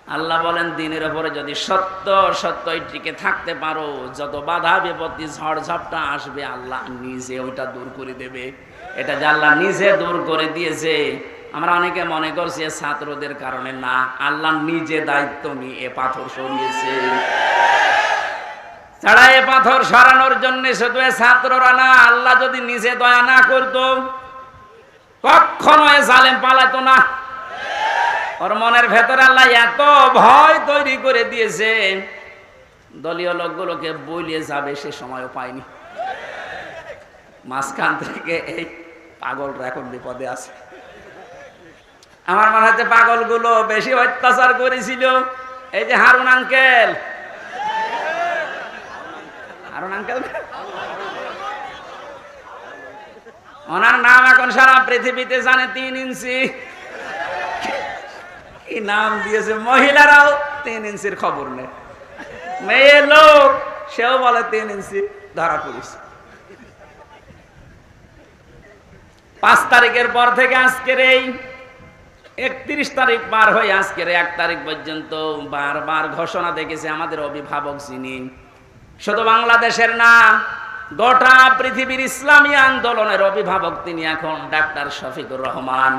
আল্লাহ বলেন দিনের উপরে যদি সত্য সত্যই টিকে থাকতে পারো, যত বাধা বিপত্তি ঝড় ঝাপটা আসবে আল্লাহ নিজে ওইটা দূর করে দেবে। এটা যে আল্লাহ নিজে দূর করে দিয়েছে। আমরা অনেকে মনে করছি ছাত্রদের কারণে, না, আল্লাহ নিজে দায়িত্ব নিয়ে এ পাথর সরিয়েছে। ছাড়া এ পাথর সরানোর জন্য শুধু ছাত্ররা না, আল্লাহ যদি নিজে দয়া না করতো কখনো এ জালেম পালাতো না। ওর মনের ভেতরে আল্লাহ এত ভয় তৈরি করে দিয়েছে, দলীয় লোকগুলোকে বলিয়ে যাবে সে সময়ও পায়নি। মাঝখান থেকে এই পাগলরা এখন বিপদে আছে। আমার মনে হচ্ছে পাগলগুলো বেশি অত্যাচার করেছিল এই যে হারুন আঙ্কেল। হারুন আঙ্কেল ওনার নাম এখন সারা পৃথিবীতে জানে, 3 ইঞ্চি। কি নাম দিয়েছে, মহিলারাও 3 ইঞ্চির খবর নেই। মেয়ে লোক সেও বলে 3 ইঞ্চি, ধরা পড়েছে। 5 তারিখের পর থেকে আজকের এই 31 তারিখ পার হয়ে আজকের 1 তারিখ পর্যন্ত বারবার ঘোষণা দেখেছে আমাদের অভিভাবক যিনি, শুধু বাংলাদেশের না গোটা পৃথিবীর ইসলামী আন্দোলনের অভিভাবক তিনি এখন ডাক্তার শফিকুর রহমান।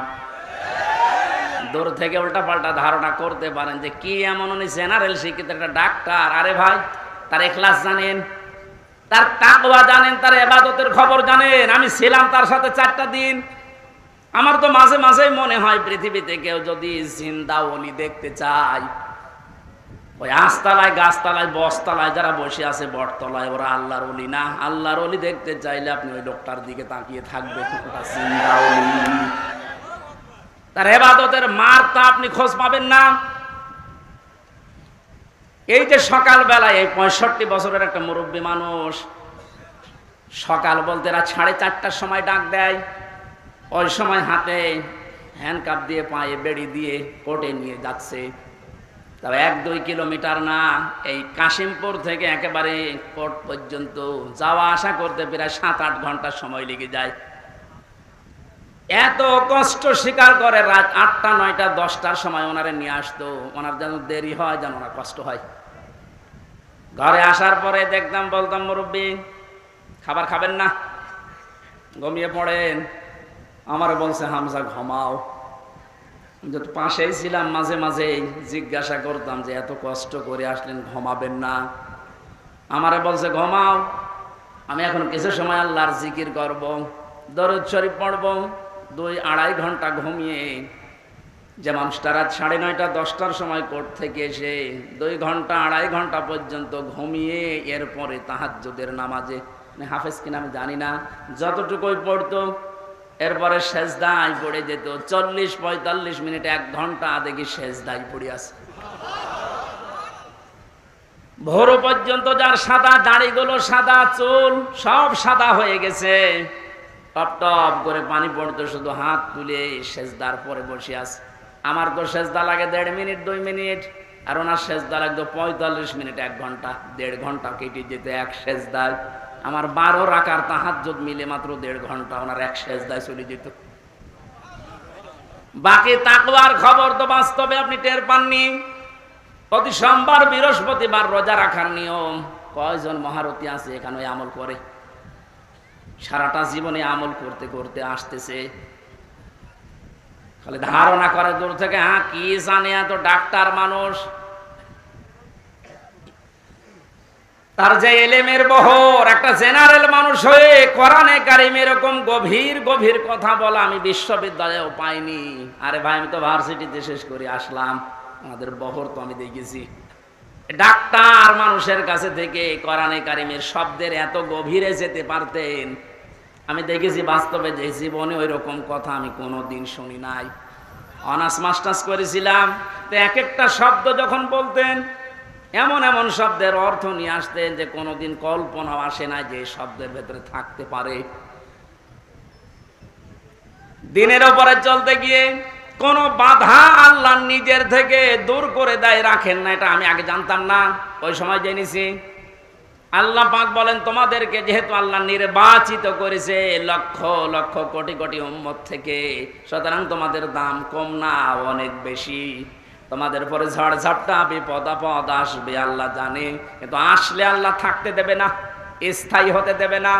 দূর থেকে উল্টাপাল্টা ধারণা করতে পারেন যে কি এমন উনি জেনারেল শিক্ষিত একটা ডাক্তার। আরে ভাই, তার ইখলাস জানেন, তার তাকওয়া জানেন, তার ইবাদতের খবর জানেন। আমি ছিলাম তার সাথে 4টা দিন। আমার তো মাঝে মাঝেই মনে হয় পৃথিবীতে কেউ যদি জিন্দা ওলি দেখতে চায়, ওই আস্তালায় গাছতলায় বসতলায় যারা বসে আছে বটতলায়, ওরা আল্লাহর ওলি না। আল্লাহর ওলি দেখতে চাইলে আপনি ওই লোকটার দিকে তাকিয়ে থাকবেন, ওটা জিন্দা ওলি। তার ইবাদতের মারটা আপনি খোঁজ পাবেন না। এই যে সকাল বেলায় এই 65 বছরের একটা মুরব্বী মানুষ, সকাল বলতে রাত 4:30টার সময় ডাক দেয়। ওই সময় হাতে হ্যান্ডকাপ দিয়ে পায়ে বেড়ি দিয়ে কোর্টে নিয়ে যাচ্ছে। তবে 1-2 কিলোমিটার না, এই কাশিমপুর থেকে একেবারে কোর্ট পর্যন্ত যাওয়া আসা করতে প্রায় 7-8 ঘন্টার সময় লেগে যায়। এত কষ্ট স্বীকার করে রাত 8টা 9টা 10টার সময় ওনারে নিয়ে আসতো। ওনার যেন দেরি হয়, যেন ওনার কষ্ট হয়। ঘরে আসার পরে দেখতাম, বলতাম মুরব্বী খাবার খাবেন না, ঘুমিয়ে পড়েন। আমার বলছে হামজা ঘুমাও। যত পাশেই ছিলাম মাঝে মাঝে জিজ্ঞাসা করতাম যে এত কষ্ট করে আসলেন, ঘুমাবেন না? আমারে বলছে ঘুমাও, আমি এখন কিছু সময় আল্লাহর জিকির করব, দরুদ শরীফ পড়ব। 2-2.5 ঘন্টা ঘুমিয়ে যে মানুষটা রাত 9:30 10টার সময় কোর্ট থেকে এসে 2 ঘন্টা 2.5 ঘন্টা পর্যন্ত ঘুমিয়ে এরপরে তাহাজ্জুদের নামাজে, হাফেজ কিনা আমি জানি না, যতটুকুই পড়তো এরপরে সেজদায় পড়ে যেত। 40-45 মিনিট 1 ঘন্টা দেখি সেজদায় পড়ে আছে। ভোর পর্যন্ত যার সাদা দাড়িগুলো সাদা, চুল সব সাদা হয়ে গেছে, টপ টপ করে পানি পড়তো, শুধু হাত তুলে সেজদার পরে বসে আছে। আমার তো সেজদা লাগে 1.5 মিনিট 2 মিনিট, আর ওনার সেজদা লাগতো 45 মিনিট 1 ঘন্টা। 1.5 ঘন্টা কেটে যেত এক সেজদায়। আমার 12 রাকাত তাহাজ্জুদ মিলে মাত্র 1.5 ঘন্টা ওনার এক সেজদায় চলে যেত। বাকি তাকওয়ার খবর তো বাস্তবে আপনি টের পাননি। প্রতি সোমবার বৃহস্পতিবার রোজা রাখার নিয়ম, কয়জন মহারথী আছে এখানে আমল করে? সারাটা জীবনে আমল করতে করতে আসতেছে, খালি ধারণা করে দূর থেকে, হ্যাঁ কি জানে, এত ডাক্তার মানুষ। তার যে এলেমের বহর, একটা জেনারেল মানুষ হয়ে কোরআনে কারিম এরকম গভীর গভীর কথা বলা আমি বিশ্ববিদ্যালয়েও পাইনি। আরে ভাই, আমি তো ভার্সিটিতে শেষ করে আসলাম, আমাদের বহর তো আমি দেখেছি। ডাক্তার মানুষের কাছে থেকে কোরআনে কারিমের শব্দের এত গভীরে যেতে পারতেন আমি দেখেছি বাস্তবে। যে জীবনে ওই রকম কথা আমি কোনোদিন শুনি নাই। অনার্স মাস্টার্স করেছিলাম, তো এক একটা শব্দ যখন বলতেন, এমন এমন শব্দের অর্থ নিয়ে আসতেন যে কোনোদিন কল্পনাও আসে না যে শব্দের ভেতরে থাকতে পারে। দিনের ওপরে চলতে গিয়ে কোন বাধা আল্লাহ নিজের থেকে দূর করে দেয়, রাখেন না। এটা আমি আগে জানতাম না, ওই সময় জেনেছি। আল্লাহ পাক বলেন, তোমাদেরকে যেহেতু আল্লাহ নির্বাচিত করেছে লক্ষ লক্ষ কোটি কোটি উম্মত থেকে, সুতরাং তোমাদের দাম কম না, অনেক বেশি। তোমাদের পরে ঝড় ঝাপটা বিপদ আপদ আসবে আল্লাহ জানে, কিন্তু আসলে আল্লাহ থাকতে দেবে না, স্থায়ী হতে দেবে না।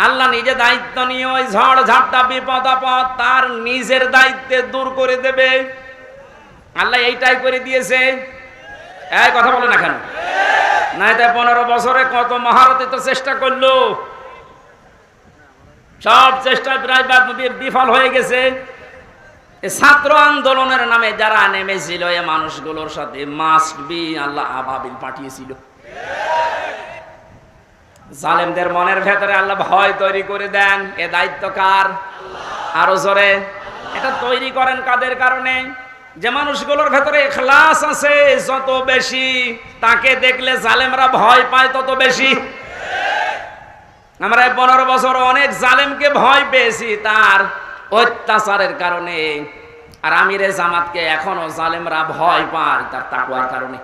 আল্লাহ নিজে দায়িত্ব নিয়ে ওই ঝড় ঝাপটা বিপদ আপদ তার নিজের দায়িত্বে দূর করে দেবে। আল্লাহ এইটাই করে দিয়েছে। এই কথা বলে না কেন? নাই তাই 15 বছরে কত মহারথী তো চেষ্টা করলো, সব চেষ্টা প্রায় বিফল হয়ে গেছে। ছাত্র আন্দোলনের নামে যারা নেমেছিল এ মানুষগুলোর সাথে মাস্ট বি আল্লাহ আবাবিল পাঠিয়েছিল। জালেমদের মনের ভেতরে আল্লাহ ভয় তৈরি করে দেন। এ দায়িত্ব কার? আরো জোরে। এটা তৈরি করেন কাদের কারণে? যে মানুষগুলোর ভেতরে ইখলাস আছে যত বেশি, তাকে দেখলে জালেমরা ভয় পায় তত বেশি। আমরা 15 বছর অনেক জালেমকে ভয় পেয়েছি তার অত্যাচারের কারণে, আর আমিরে জামাতকে এখনো জালেমরা ভয় পায় তার তাকওয়ার কারণে।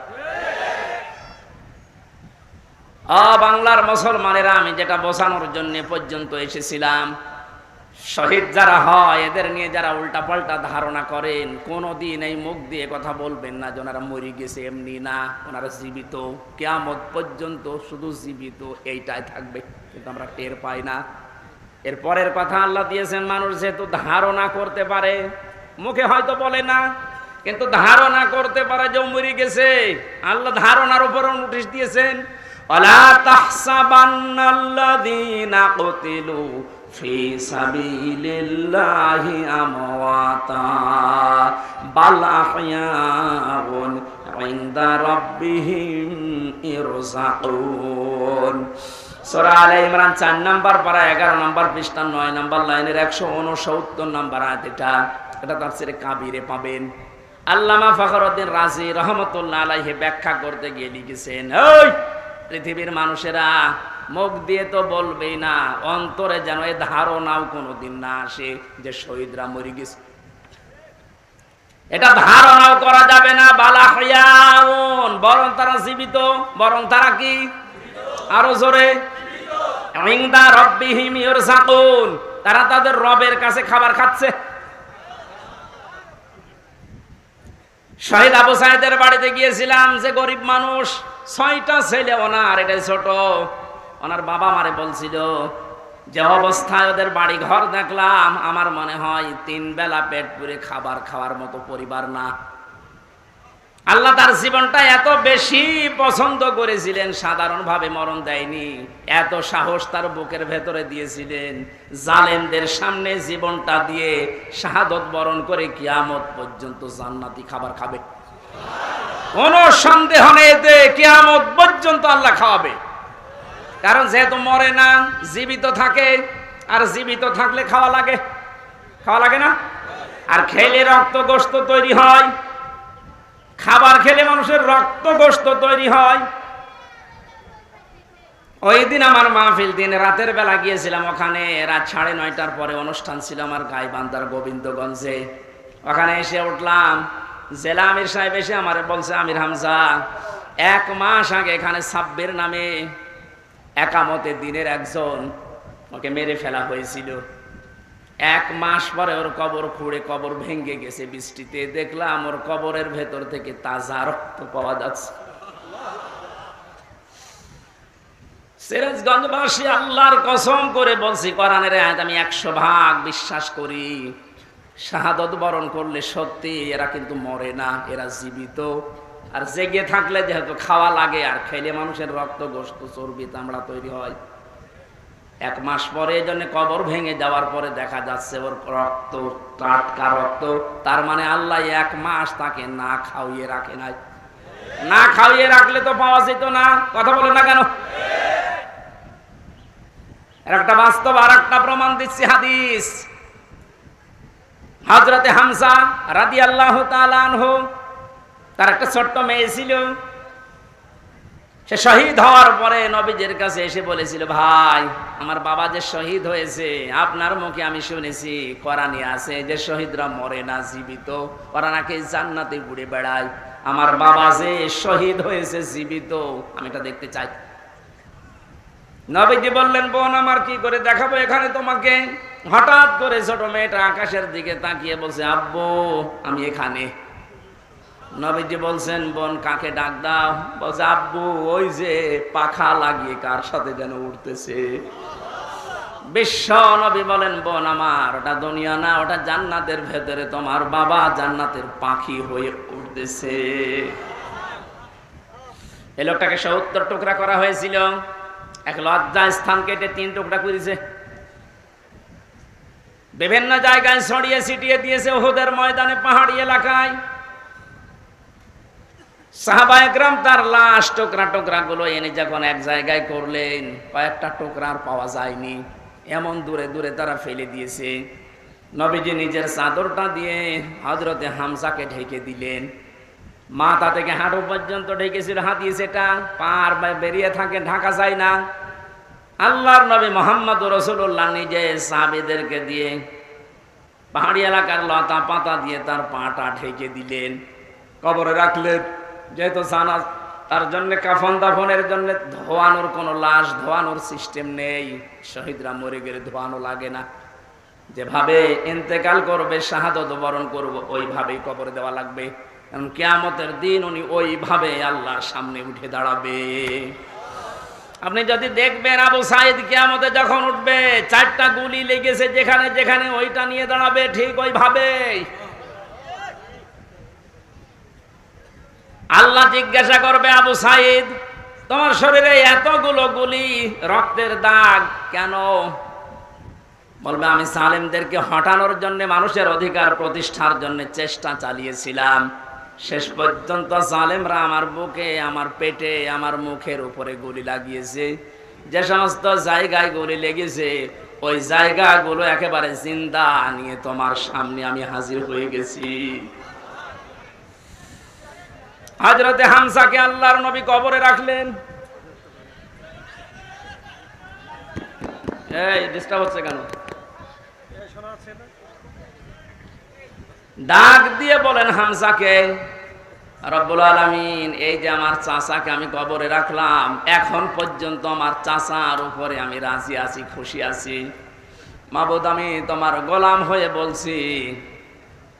বাংলার মুসলমানেরা, আমি যেটা বোঝানোর জন্য পর্যন্ত এসেছিলাম, শহীদ যারা হয় এদের নিয়ে যারা উল্টা পাল্টা ধারণা করেন, কোনদিন এই মুখ দিয়ে কথা বলবেন না যে ওনারা মরে গেছে, এমনি না, ওনারা জীবিত, কিয়ামত পর্যন্ত শুধু জীবিত এইটাই থাকবে, কিন্তু আমরা টের পাই না। এর পরের কথা আল্লাহ দিয়েছেন, মানুষ যেহেতু ধারণা করতে পারে, মুখে হয়তো বলে না, কিন্তু ধারণা করতে পারে যে মরে গেছে। আল্লাহ ধারণার উপর নোটিশ দিয়েছেন, ওয়ালা তাহসাবান্নাল্লাযীনা কুতিলু ফি সাবিলিল্লাহি আমওয়াতা বাল আহইয়াউন ইনদা রাব্বিহিম ইরযাকুন। সূরা আলে ইমরান 4 নম্বর পারা 11 নম্বর পৃষ্ঠা 9 নম্বর লাইনের 169 নম্বর আয়াত। এটা তাফসীরে কাবীরে পাবেন। আল্লামা ফখরুদ্দিন রাজি রহমাতুল্লাহ আলাইহি ব্যাখ্যা করতে গিয়ে লিখেছেন, ওই পৃথিবীর মানুষেরা মুখ দিয়ে তো বলবেই না, অন্তরে যেন এই ধারণাও কোনোদিন না আসে যে শহীদরা মরে গেছে। এটা ধারণাও করা যাবে না। বালাহিয়াউন, বরং তারা জীবিত। বরং তারা কি? আরো জোরে। ইনদা রাব্বিহিম ইরযাকুন, তারা তাদের রবের কাছে খাবার খাচ্ছে। শহীদ আবু সাইদের বাড়িতে গিয়েছিলাম, যে গরিব মানুষ, 6টা ছেলে ওনার, এটাই ছোট। ওনার বাবা মারে বলছিল যে অবস্থায় ওদের বাড়ি ঘর দেখলাম, আমার মনে হয় 3 বেলা পেট পুরে খাবার খাওয়ার মতো পরিবার না। আল্লাহ তার জীবনটা এত বেশি পছন্দ করেছিলেন, সাধারণভাবে মরণ দেয়নি, এত সাহস তার বুকের ভেতরে দিয়েছিলেন, জালেমদের সামনে জীবনটা দিয়ে শাহাদত বরণ করে কিয়ামত পর্যন্ত জান্নাতি খাবার খাবে। কোন সন্দেহ নেই যে কিয়ামত পর্যন্ত আল্লাহ খাওয়াবে। কারণ যেহেতু মরে না, জীবিত থাকে, আর জীবিত থাকলে খাওয়া লাগে। খাওয়া লাগে না? আর খেলে রক্ত গোশত তৈরি হয়। খাবার খেলে মানুষের রক্ত গোশত তৈরি হয়। ওই দিন আমার মাহফিল, দিন রাতের বেলা গিয়েছিলাম ওখানে, রাত 9:30টার পরে অনুষ্ঠান ছিল আমার গাইবান্ধার গোবিন্দগঞ্জে। ওখানে এসে উঠলাম, জেলা আমির সাহেব এসে আমারে বলছে, আমির হামজা, 1 মাস আগে এখানে সাব্বির নামে একামতে দিনের একজন, ওকে মেরে ফেলা হয়েছিল। 1 মাস পরে ওর কবর খুঁড়ে কবর ভেঙে গেছে বৃষ্টিতে। দেখলাম ওর কবরের ভেতর থেকে তাজা রক্ত পাওয়া যাচ্ছে। সিরাজগঞ্জবাসী, আল্লাহর কসম করে বলছি, কোরআনের আয়াত আমি 100% বিশ্বাস করি। শাহাদত বরণ করলে সত্যি এরা কিন্তু মরে না, এরা জীবিত। আর জেগে থাকলে যেহেতু খাওয়া লাগে, আর খেলে মানুষের রক্ত গোশত চর্বি চামড়া তৈরি হয়। 1 মাস পরে এই জন্য কবর ভেঙে যাওয়ার পরে দেখা যাচ্ছে ওর রক্ত টাটকা রক্ত। তার মানে আল্লাহ 1 মাস তাকে না খাওয়িয়ে রাখে নাই। না খাওয়িয়ে রাখলে তো পাওয়া যেত না। কথা বলে না কেন? একটা বাস্তব আর একটা প্রমাণ দিচ্ছি, হাদিস। হযরতে হামজা রাদিয়াল্লাহু তাআলা আনহু, তার একটা ছোট্ট মেয়ে ছিল। সে শহীদ হওয়ার পরে নবীজির কাছে এসে বলেছিল, ভাই, আমার বাবা যে শহীদ হয়েছে, আপনার মুখে আমি শুনেছি, কোরআনে আছে যে শহীদরা মরে না, জীবিত, ওরা নাকি জান্নাতে ঘুরে বেড়ায়। আমার বাবা যে শহীদ হয়েছে জীবিত, আমি এটা দেখতে চাই। নবীজি বললেন, বোন আমার, কি করে দেখাবো এখানে তোমাকে? হঠাৎ করে ছোট মেয়েটা আকাশের দিকে তাকিয়ে বলছে, আব্বু আমি এখানে। নবীজি বলছেন, বোন কাকে ডাক দাও? বলছে, আব্বু ওই যে পাখা লাগিয়ে কার সাথে যেন উঠতেছে। বিশ্ব নবী বলেন, বোন আমার, ওটা দুনিয়া না, ওটা জান্নাতের ভেতরে তোমার বাবা জান্নাতের পাখি হয়ে উঠতেছে। এই লোকটাকে 70 টুকরা করা হয়েছিল, এক লজ্জা স্থান কেটে 3 টুকরা করেছে, বিভিন্ন জায়গায় ছড়িয়ে ছিটিয়ে দিয়েছে, উহুদের ময়দানে, পাহাড়ি এলাকায়। সাহাবায়ে কেরাম তার লাশ টুকরা টুকরা গুলো এনে যখন এক জায়গায় করলেন, কয়েকটা টুকরা আর পাওয়া যায়নি, এমন দূরে দূরে তারা ফেলে দিয়েছে। নবীজি নিজের চাদরটা দিয়ে হযরতে হামজাকে ঢেকে দিলেন, মাথা থেকে হাঁটু পর্যন্ত ঢেকেছিল, হাতিয়ে সেটা পার বেরিয়ে থাকে, ঢাকা যায় না। আল্লাহর নবী মুহাম্মদুর রাসূলুল্লাহ নিজে সাহাবীদেরকে দিয়ে পাহাড়ি এলাকার লতা পাতা দিয়ে তার পাটা ঢেকে দিলেন, কবরে রাখলেন। যেহেতু জানা তার জন্য কাফন দাফনের জন্য ধোয়ানোর কোনো লাশ ধোয়ানোর সিস্টেম নেই, শহীদরা মরে গেলে ধোয়ানো লাগে না, যেভাবে ইন্তেকাল করবে, শাহাদত বরণ করব, ওইভাবেই কবর দেওয়া লাগবে। কারণ কিয়ামতের দিন উনি ওইভাবে আল্লাহর সামনে উঠে দাঁড়াবে। আপনি যদি দেখবেন আবু সাঈদ কিয়ামতে যখন উঠবে, 4টা গুলি লেগেছে যেখানে যেখানে, ওইটা নিয়ে দাঁড়াবে ঠিক ওইভাবে। আল্লাহ জিজ্ঞাসা করবে, আবু সাঈদ তোমার শরীরে এতগুলো গুলি, রক্তের দাগ কেন? বলবে, আমি জালেমদেরকে হটানোর জন্য, মানুষের অধিকার প্রতিষ্ঠার জন্য চেষ্টা চালিয়েছিলাম। শেষ পর্যন্ত জালেমরা আমার বুকে, আমার পেটে, আমার মুখের উপরে গুলি লাগিয়েছে। যে সমস্ত জায়গায় গুলি লেগেছে, ওই জায়গাগুলো একেবারে জিন্দা নিয়ে তোমার সামনে আমি হাজির হয়ে গেছি। হযরতে হামজাকে আল্লাহর নবী কবরে রাখলেন। এই ডিস্টার্ব হচ্ছে কেন? ডাক দিয়ে বলেন হামজাকে, রব্বুল আলামিন, এই যে আমার চাচাকে আমি কবরে রাখলাম, এখন পর্যন্ত আমার চাচার উপরে আমি রাজি আছি, খুশি আছি। মাবুদ, আমি তোমার গোলাম হয়ে বলছি,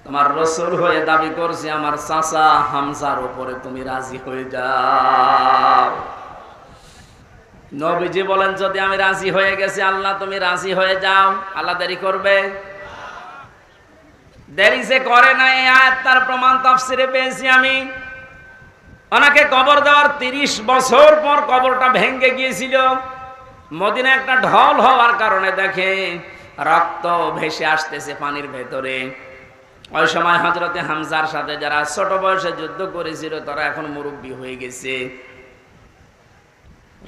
তোমার রাসূল হয়ে দাবি করছি, আমার চাচা হামজার উপরে তুমি রাজি হয়ে যাও। নবীজি বলেন, যদি আমি রাজি হয়ে গেছি, আল্লাহ তুমি রাজি হয়ে যাও, আল্লাহ দেরি করবে? দেরি যে করে না, এই আয়াত তার প্রমাণ তাফসিরে পেয়েছি আমি। ওনাকে কবর দেওয়ার 30 বছর পর কবরটা ভেঙে গিয়েছিল। মদিনা একটা ঢল হওয়ার কারণে দেখে রক্ত ভেসে আসতেছে পানির ভেতরে। ওই সময় হযরতে হামজার সাথে যারা ছোট বয়সে যুদ্ধ করেছিল, তারা এখন মুরব্বী হয়ে গেছে।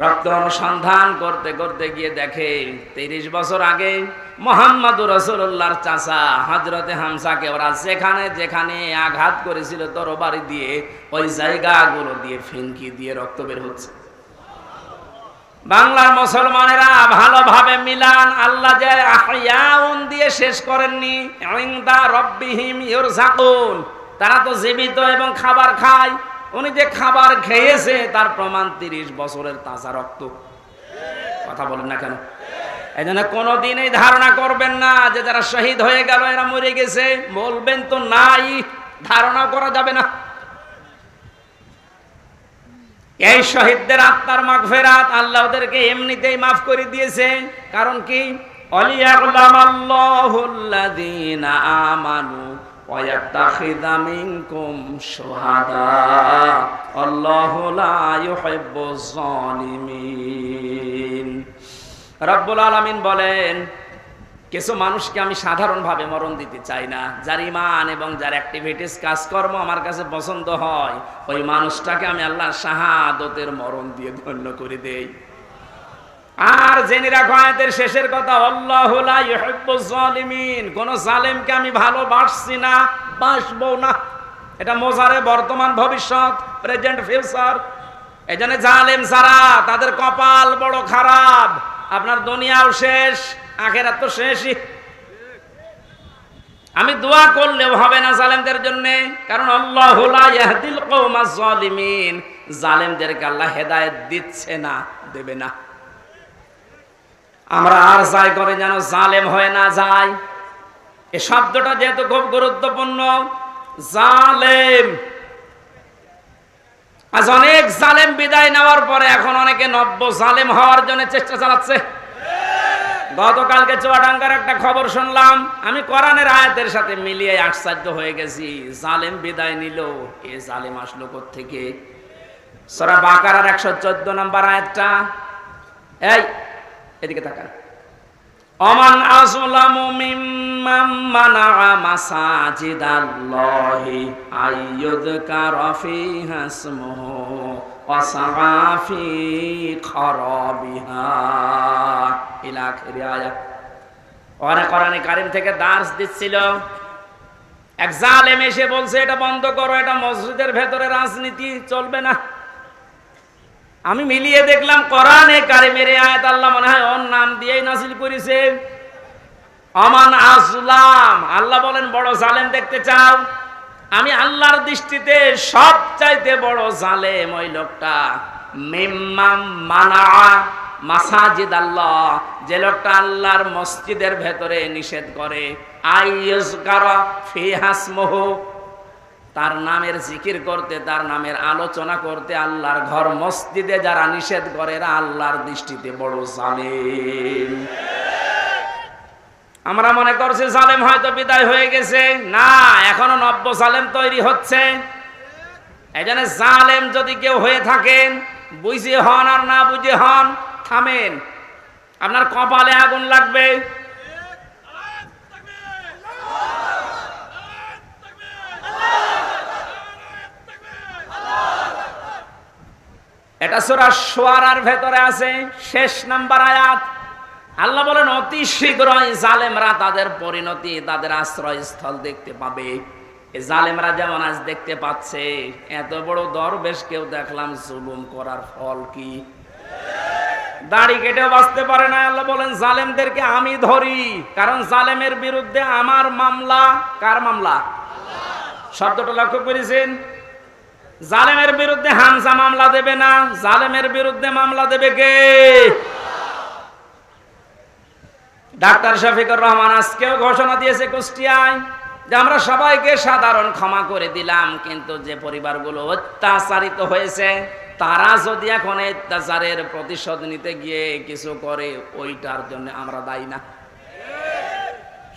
রক্ত অনুসন্ধান করতে করতে গিয়ে দেখে 30 বছর আগে মুহাম্মদুর রাসূলুল্লাহর চাচা হযরতে হামজাকে ওরা যেখানে যেখানে আঘাত করেছিল তরবারি দিয়ে, ওই জায়গাগুলো দিয়ে ফিনকি দিয়ে রক্ত বের হচ্ছে। বাংলার মুসলমানেরা ভালোভাবে মিলান, আল্লাহ যে আহইয়াউন দিয়ে শেষ করেননি, ইনদা রাব্বিহিম ইরযাকুন, তারা তো জীবিত এবং খাবার খায়। উনি যে খাবার খেয়েছে তার প্রমাণ 30 বছরের তাজা রক্ত। কথা বলেন না কেন? এই জন্য কোনোদিন এই ধারণা করবেন না যে যারা শহীদ হয়ে গেল এরা মরে গেছে, বলবেন তো নাই, ধারণা করা যাবে না। এই শহীদদের আত্মার মাগফিরাত আল্লাহ ওদেরকে এমনিতেই মাফ করে দিয়েছে। কারণ কি? অলিয়াকুল্লাহুল্লাযীনা আমানু ওয়া ইয়াত্তাখিযা মিনকুম শুহাদা আল্লাহু লা ইউহিব্বুজ জালিমিন। রব্বুল আলামিন বলেন, কিছু মানুষকে আমি সাধারণভাবে মরণ দিতে চাই না। যার ঈমান এবং যার অ্যাক্টিভিটিস, কাজকর্ম আমার কাছে পছন্দ হয়, ওই মানুষটাকে আমি আল্লাহর শাহাদতের মরণ দিয়ে ধন্য করে দেই। আর জেনে রাখো আয়াতের শেষের কথা, আল্লাহু লা ইউহিব্বুজ জালিমিন, কোন জালেমকে আমি ভালোবাসছি না, বাসবো না। এটা মোজারে বর্তমান ভবিষ্যৎ, প্রেজেন্ট ফিউচার। এজন্য জালেম যারা, তাদের কপাল বড় খারাপ। আপনার দুনিয়াও শেষ, আখিরাত তো শেষই। আমি দোয়া করলেও হবে না জালেমদের জন্য, কারণ আল্লাহু লা ইয়াহদিল কওমাজ জালিমিন, জালেমদেরকে আল্লাহ হেদায়েত দিচ্ছে না, দেবে না। আমরা আর যাই করে যেন জালেম হয়ে না যায়। এই শব্দটা যেহেতু খুব গুরুত্বপূর্ণ, জালেম আজ অনেক জালেম বিদায় নেওয়ার পরে এখন অনেকে নব্য জালেম হওয়ার জন্য চেষ্টা চালাচ্ছে। গতকালকে চুয়াডাঙ্গার একটা খবর শুনলাম, আমি কোরআনের আয়াতের সাথে মিলিয়ে আশ্চর্য হয়ে গেছি। জালেম বিদায় নিল, এ জালেম আসলো কোত্থেকে? সূরা বাকারার 114 নম্বর আয়াতটা, এই এদিকে তাকান। অমান আযলামু মিম্মান মানাআ মাসাজিদাল্লাহি আইয়ুযকারা ফীহা ইসমুহু ওয়া সাআ ফী খারাবিহা ইলা আখিরি আয়াত। কোরআনে কারীম থেকে দার্স দিচ্ছিল, এক জালেম এসে বলছে এটা বন্ধ করো, এটা মসজিদের ভেতরে রাজনীতি চলবে না। আমি মিলিয়ে দেখলাম কোরআনে কারিমের আয়াত আল্লাহ মনে হয় ওর নাম দিয়েই নাযিল করেছে। আমান আযলাম, আল্লাহ বলেন বড় জালেম দেখতে চাও? আমি আল্লাহর দৃষ্টিতে সবচাইতে বড় জালেম ওই লোকটা, মিম্মাম মানা মাসাজিদ আল্লাহ, যে লোকটা আল্লাহর মসজিদের ভেতরে নিষেধ করে, আইয়ুযকারা ফীহা ইসমুহু, তার নামের জিকির করতে, তার নামের আলোচনা করতে আল্লাহর ঘর মসজিদে যারা নিষেধ করে এরা আল্লাহর দৃষ্টিতে বড় জালেম। আমরা মনে করছি জালেম হয়তো বিদায় হয়ে গেছে, না, এখনো নব্য জালেম তৈরি হচ্ছে। এজন্য জালেম যদি কেউ হয়ে থাকেন, বুঝে হন আর না বুঝে হন, থামেন, আপনার কপালে আগুন লাগবে। এটা সূরা শুআরার ভেতরে আছে, শেষ নাম্বার আয়াত। আল্লাহ বলেন অতি শীঘ্রই জালেমরা তাদের পরিণতি, তাদের আশ্রয়স্থল দেখতে পাবে। এই জালেমরা যেমন আজ দেখতে পাচ্ছে, এত বড় দরবেশকেও দেখলাম জুলুম করার ফল কি? দাড়ি কেটেও বাঁচতে পারে না। আল্লাহ বলেন জালেমদেরকে আমি ধরি, কারণ জালেমের বিরুদ্ধে আমার মামলা। কার মামলা? শব্দটা লক্ষ্য করেছেন? জালেমের বিরুদ্ধে হামজা মামলা দেবে না, জালেমের বিরুদ্ধে মামলা দেবে কে? ডাক্তার শফিকুর রহমান আজকেও ঘোষণা দিয়েছে কুষ্টিয়ায় যে আমরা সবাইকে সাধারণ ক্ষমা করে দিলাম, কিন্তু যে পরিবারগুলো অত্যাচারিত হয়েছে তারা যদি এখন অত্যাচারের প্রতিশোধ নিতে গিয়ে কিছু করে, ওইটার জন্য আমরা দায়ী না।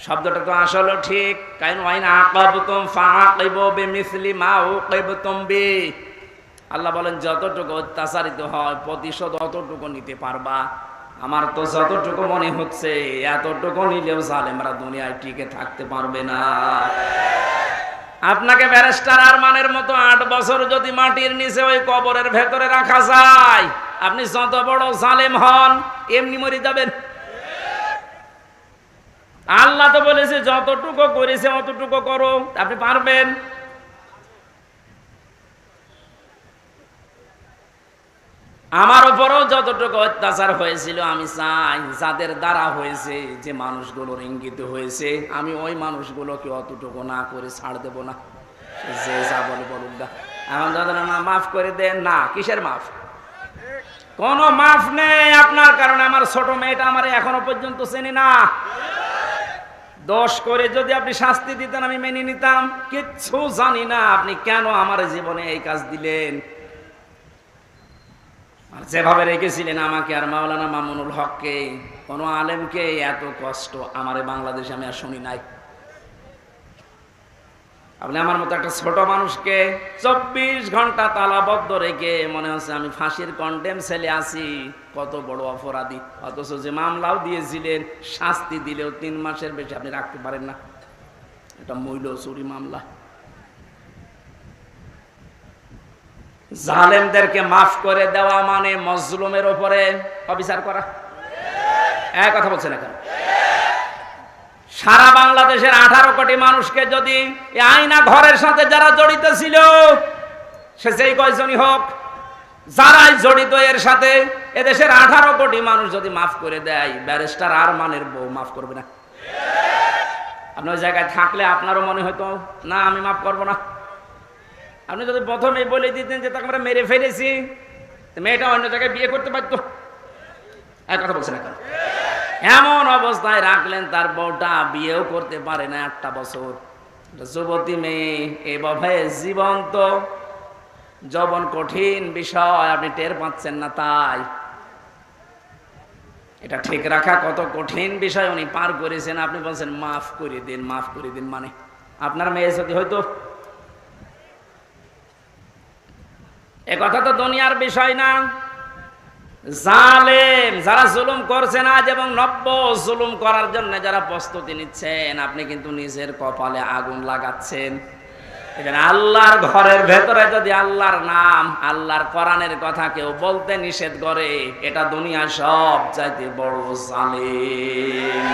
শব্দটা তো আসলে ঠিক, কারণ ওয়াইন আকাবতুম ফাআকিবু বিমিসলি মা উকিবতুম বি। আল্লাহ বলেন যতটুকু অত্যাচারিত হয় প্রতিশোধ অতটুকু নিতে পারবা। আমার তো যতটুকু মনে হচ্ছে এতটুকু নিলেও জালেমরা দুনিয়ায় টিকে থাকতে পারবে না। আপনাকে ব্যারিস্টার আরমানের মতো 8 বছর যদি মাটির নিচে ওই কবরের ভেতরে রাখা যায়, আপনি যত বড় জালেম হন এমনি মরে যাবেন। আল্লাহ তো বলেছে যতটুকু করেছে অতটুকু করো, আপনি পারবেন? আমার উপরও যতটুকু অত্যাচার হয়েছিল, আমি চাই যাদের দ্বারা হয়েছে, যে মানুষগুলোর ইঙ্গিত হয়েছে, আমি ওই মানুষগুলোকে অতটুকু না করে ছাড় দেব না। যে যা বলে বলুক গা, এখন দাদা না মাফ করে দেন না, কিসের মাফ? কোনো মাফ নেই আপনার কারণে। আমার ছোট মেয়েটা আমার এখনো পর্যন্ত চেনে না। দোষ করে যদি আপনি শাস্তি দিতেন আমি মেনে নিতাম, কিচ্ছু জানি না আপনি কেন আমার জীবনে এই কাজ দিলেন। আর যেভাবে রেখেছিলেন আমাকে আর মাওলানা মামুনুল হককে, কোনো আলেমকে এত কষ্ট আমার বাংলাদেশে আমি আর শুনি নাই। আপনি আমার মতো একটা ছোট মানুষকে 24 ঘন্টা তালাবদ্ধ রেখে মনে হচ্ছে আমি ফাঁসির কন্ডেম ছেলে আছি, কত বড় অপরাধী। অথচ যে মামলাও দিয়েছিলেন, শাস্তি দিলেও 3 মাসের বেশি আপনি রাখতে পারেন না। এটা মূল্য চুরি মামলা। জালেমদেরকে মাফ করে দেওয়া মানে মজলুমের উপরে অবিচার করা। এক কথা বলছেন না কেন? সারা বাংলাদেশের 18 কোটি মানুষকে যদি এই আয়না ঘরের সাথে যারা জড়িত ছিল, সে যেই কয়জনই হোক, যারাই জড়িত এর সাথে, এদেশের 18 কোটি মানুষ যদি মাফ করে দেয়, ব্যারিস্টার আরমানের বউ মাফ করবে না। আপনি ওই জায়গায় থাকলে আপনারও মনে হতো না আমি মাফ করবো না। আপনি যদি প্রথমেই বলে দিতেন যে তাকে আমরা মেরে ফেলেছি, মেয়েটা অন্য জায়গায় বিয়ে করতে পারতো। এক কথা বলছেন এখন? এমন অবস্থায় রাখলেন তার বউটা বিয়েও করতে পারে না 8টা বছর। যুবতী মেয়ে এভাবে জীবন্ত যৌবন কঠিন বিষয়, আপনি টের পাচ্ছেন না, তাই এটা ঠিক রাখা কত কঠিন বিষয় উনি পার করেছেন। আপনি বলছেন মাফ করে দিন, মাফ করে দিন, মানে আপনার মেয়ে যদি হয়তো, এ কথা তো দুনিয়ার বিষয় না। জালেম যারা জুলুম করছেন আজ এবং নব্য জুলুম করার জন্য যারা প্রস্তুতি নিচ্ছেন, আপনি কিন্তু নিজের কপালে আগুন লাগাচ্ছেন। আল্লাহর ঘরের ভেতরে যদি আল্লাহর নাম, আল্লাহর কোরআনের কথা কেউ বলতে নিষেধ করে, এটা দুনিয়া সব চাইতে বড় জালেম।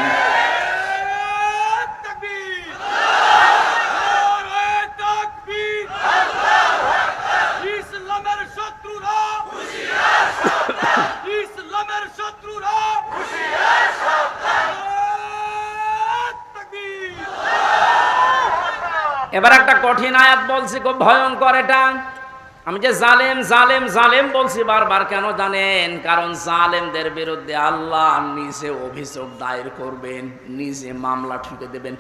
এবার একটা কঠিন আয়াত বলছি, খুব ভয়ঙ্কর এটা। আমি যে জালেম জালেম জালেম বলছি বারবার, কেন জানেন? কারণ জালেমদের বিরুদ্ধে আল্লাহ নিজে অভিযোগ দায়ের করবেন, নিজে মামলা ঠুকে দেবেন।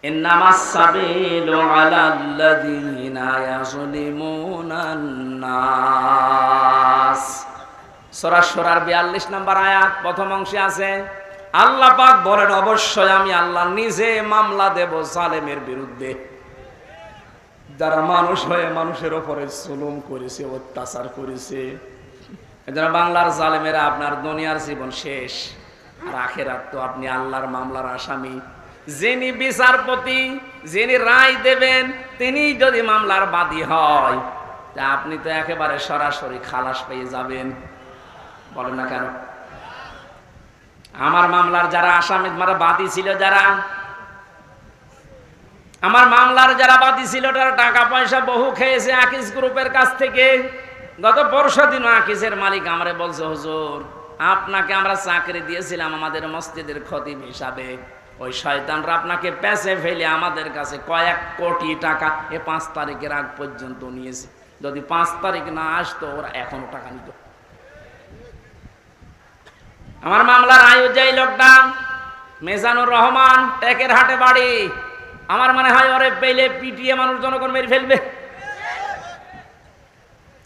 ইন্নামাস সাবিলু আলাল্লাযীনা ইয়াযলিমুনান নাস। সূরা শুরার 42 নম্বর আয়াত প্রথম অংশে আছে, আল্লাহ পাক বলেন অবশ্যই আমি আল্লাহ নিজে মামলা দেব জালেমের বিরুদ্ধে, যারা মানুষ হয়ে মানুষের উপরে জুলুম করেছে, অত্যাচার করেছে। এজন্য বাংলার জালেমেরা আপনার দুনিয়ার জীবন শেষ, আর আখিরাত তো আপনি আল্লাহর মামলার আসামি। যিনি বিচারপতি, যিনি রায় দেবেন, তিনি যদি মামলার বাদী হয়, তা আপনি তো একেবারে সরাসরি খালাস পেয়ে যাবেন। বলেন না কেন? আমার মামলার যারা আসামি, যারা বাদী ছিল, যারা আমার মামলার যারা বাদী ছিল, তারা টাকা পয়সা বহু খেয়েছে আকিস গ্রুপের কাছ থেকে। গত পরশু দিন আকিসের মালিক আমারে বলছে, হুজুর আপনাকে আমরা চাকরি দিয়েছিলাম আমাদের মসজিদের খতিব হিসাবে, ওই শয়তানরা আপনাকে পেছে ফেলে আমাদের কাছে কয়েক কোটি টাকা এ 5 তারিখের আগ পর্যন্ত নিয়েছে। যদি 5 তারিখ না আসতো, ওরা এখনো টাকা নিত। আমার মামলার আয়ু যেই লোকটা, মেজানুর রহমান, টেকের হাটে বাড়ি, আমার মনে হয় ওরে পেলে পিটিয়ে মানুষ জনগণ মেরে ফেলবে।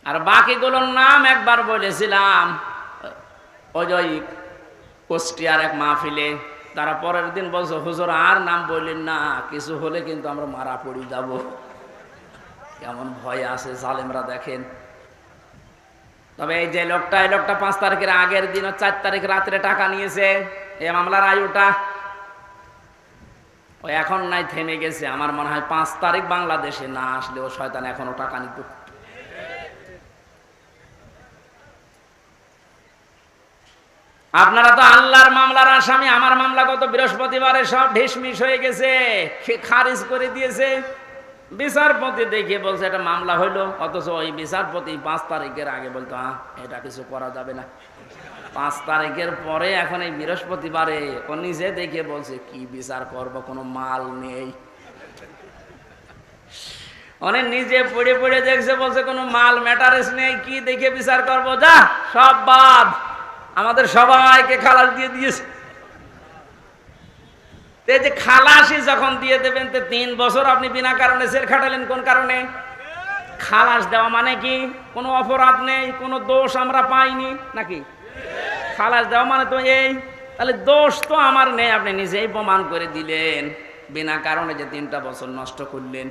আর বাকিগুলোর নাম একবার বলেছিলাম ওই কুষ্টিয়ার এক মাহফিলে, তারা পরের দিন বলছে, হুজুর আর নাম বললেন না, কিছু হলে কিন্তু আমরা মারা পড়ে যাব। কেমন ভয় আছে জালেমরা দেখেন। তবে এই যে লোকটা, এই লোকটা 5 তারিখের আগের দিন 4 তারিখ রাত্রে টাকা নিয়েছে, এই মামলার আয়ুটা ও এখন নাই, থেমে গেছে। আমার মনে হয় 5 তারিখ বাংলাদেশে না আসলে ও শয়তান এখনো টাকা নিত। আপনারা তো আল্লাহর মামলার আসামি। আমার মামলা গত বৃহস্পতিবারে সব ঢিসমিস হয়ে গেছে, খারিজ করে দিয়েছে। বিচারপতি দেখে বলছে এটা মামলা হইলো, অথচ ওই বিচারপতি 5 তারিখের আগে বলতো এটা কিছু করা যাবে না। 5 তারিখের পরে এখন এই বৃহস্পতিবারে ও নিজে দেখে বলছে কি বিচার করব, কোনো মাল নেই। অনেক নিজে পড়ে পড়ে দেখছে, বলছে কোনো মাল ম্যাটারেস নেই, কি দেখে বিচার করব, যা সব বাদ, আমাদের সবাইকে খালাস দিয়ে দিয়েছে। এই যে খালাসি যখন দিয়ে দেবেন, তো 3 বছর আপনি বিনা কারণে জেল খাটালেন, কোন কারণে? খালাস দেওয়া মানে কি কোনো অপরাধ নেই, কোনো দোষ আমরা পাইনি নাকি? খালাস দেওয়া মানে তো এই, তাহলে দোষ তো আমার নেই, আপনি নিজেই প্রমাণ করে দিলেন। বিনা কারণে যে 3টা বছর নষ্ট করলেন।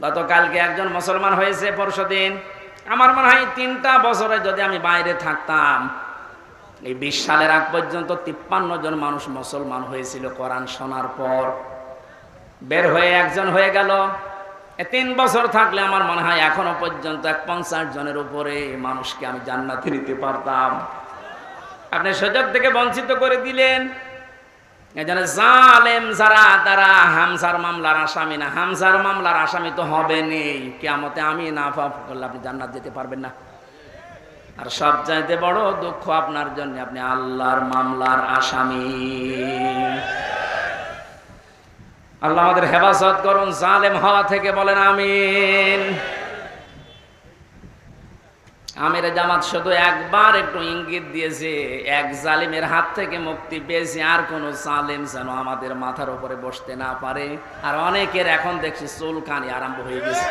গতকালকে একজন মুসলমান হয়েছে পরশুদিন, আমার মনে হয় 3টা বছরে যদি আমি বাইরে থাকতাম, এই 20 সালের আগ পর্যন্ত 53 জন মানুষ মুসলমান হয়েছিল কোরআন শোনার পর। বের হয়ে একজন হয়ে গেল। 3 বছর থাকলে আমার মনে হয় এখনো পর্যন্ত 50 জনের উপরে মানুষকে আমি জান্নাতে নিতে পারতাম। আপনি সুযোগ থেকে বঞ্চিত করে দিলেন। এজন্য জালেম যারা, তারা হামজার মামলার আসামি না। হামজার মামলার আসামি তো হবেনই, কিয়ামতে আমি না পাপ করলে আপনি জান্নাত যেতে পারবেন না। আর সবচাইতে বড় দুঃখ আপনার জন্য, আপনি আল্লাহর মামলার আসামি। আল্লাহ আমাদের হেফাজত করুন জালেম হওয়া থেকে, বলেন আমিন। আমির জামাত শুধু একবার একটু ইঙ্গিত দিয়েছে, এক জালিমের হাত থেকে মুক্তি পেয়েছে, আর কোন জালিম যেন আমাদের মাথার উপরে বসতে না পারে। আর অনেকের এখন দেখছি চুলকানি আরম্ভ হয়ে গেছে।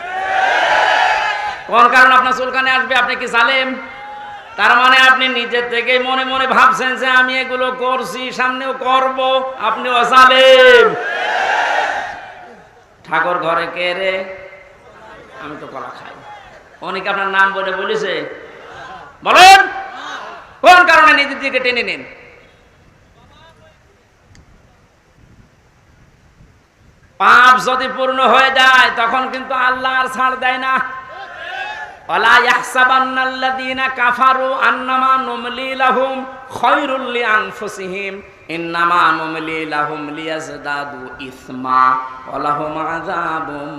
কোন কারণে আপনার চুলকানি আসবে? আপনি কি জালেম? তার মানে আপনি নিজের থেকে মনে মনে ভাবছেন যে আমি এগুলো করছি, সামনেও করব, আপনিও জালেম। ঠাকুর ঘরে কে রে? আমি তো কলা খাই। অনেকে আপনার নাম বলে বলেছে? বলেন কোন কারণে নিজের দিকে টেনে নেন? পাপ যদি পূর্ণ হয়ে যায় তখন কিন্তু আল্লাহ আর ছাড় দেয় না। ওয়ালা ইয়াহসাবান্নাল্লাযীনা কাফারু আন্নামা নুমলি লাহুম খায়রুল লিআনফুসিহিম ইন্নামা নুমলি লাহুম লিয়াজদাদু ইসমা ওয়া লাহুম আযাবুম